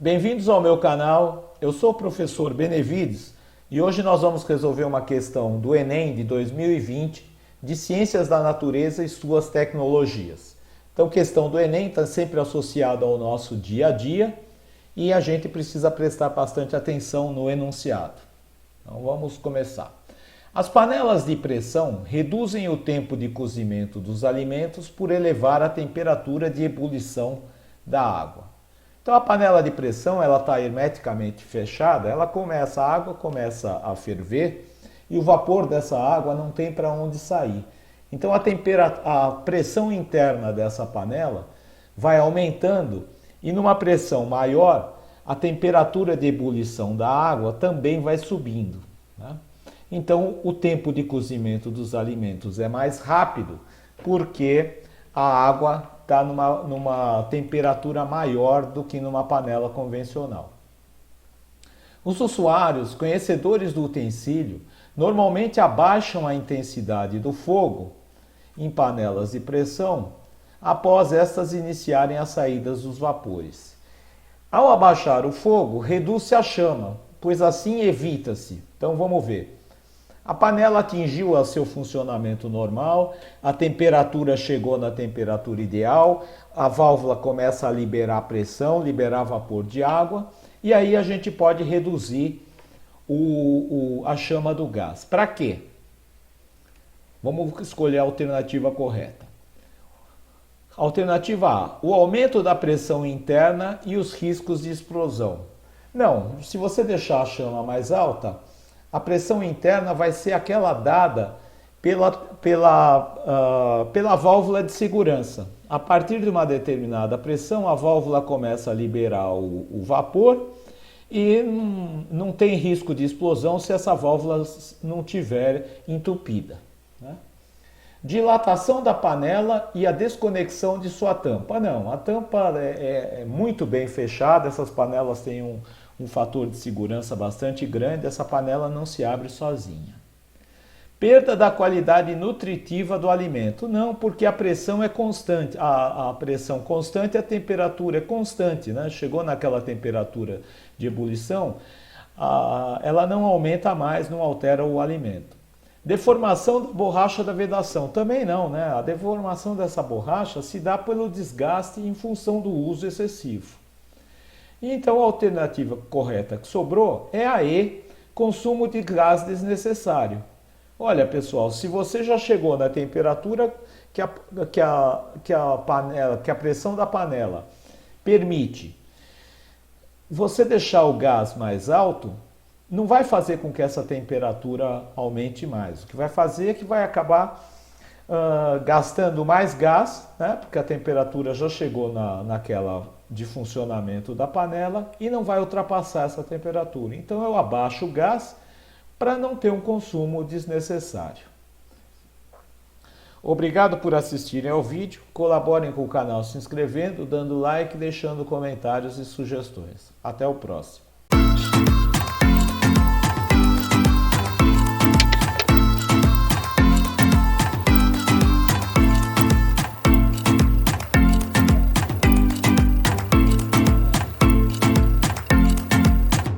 Bem-vindos ao meu canal, eu sou o professor Benevides e hoje nós vamos resolver uma questão do Enem de 2020 de Ciências da Natureza e suas tecnologias. Então, questão do Enem está sempre associada ao nosso dia a dia e a gente precisa prestar bastante atenção no enunciado. Então, vamos começar. As panelas de pressão reduzem o tempo de cozimento dos alimentos por elevar a temperatura de ebulição da água. Então a panela de pressão ela está hermeticamente fechada, a água começa a ferver e o vapor dessa água não tem para onde sair. Então a pressão interna dessa panela vai aumentando e numa pressão maior a temperatura de ebulição da água também vai subindo, né? Então o tempo de cozimento dos alimentos é mais rápido porque a água está numa temperatura maior do que numa panela convencional. Os usuários, conhecedores do utensílio, normalmente abaixam a intensidade do fogo em panelas de pressão após estas iniciarem as saídas dos vapores. Ao abaixar o fogo, reduz-se a chama, pois assim evita-se. Então vamos ver. A panela atingiu o seu funcionamento normal, a temperatura chegou na temperatura ideal, a válvula começa a liberar pressão, liberar vapor de água, e aí a gente pode reduzir a chama do gás. Para quê? Vamos escolher a alternativa correta. Alternativa A, o aumento da pressão interna e os riscos de explosão. Não, se você deixar a chama mais alta, a pressão interna vai ser aquela dada pela válvula de segurança. A partir de uma determinada pressão, a válvula começa a liberar o vapor e não tem risco de explosão se essa válvula não estiver entupida, né? Dilatação da panela e a desconexão de sua tampa. Não, a tampa é muito bem fechada, essas panelas têm um fator de segurança bastante grande, essa panela não se abre sozinha. Perda da qualidade nutritiva do alimento. Não, porque a pressão é constante. A pressão constante, a temperatura é constante, né? Chegou naquela temperatura de ebulição, ela não aumenta mais, não altera o alimento. Deformação da borracha da vedação. Também não, né? A deformação dessa borracha se dá pelo desgaste em função do uso excessivo. Então a alternativa correta que sobrou é a E, consumo de gás desnecessário. Olha pessoal, se você já chegou na temperatura que a pressão da panela permite, você deixar o gás mais alto, não vai fazer com que essa temperatura aumente mais. O que vai fazer é que vai acabar gastando mais gás, né? Porque a temperatura já chegou naquela de funcionamento da panela e não vai ultrapassar essa temperatura. Então eu abaixo o gás para não ter um consumo desnecessário. Obrigado por assistirem ao vídeo, colaborem com o canal se inscrevendo, dando like, deixando comentários e sugestões. Até o próximo.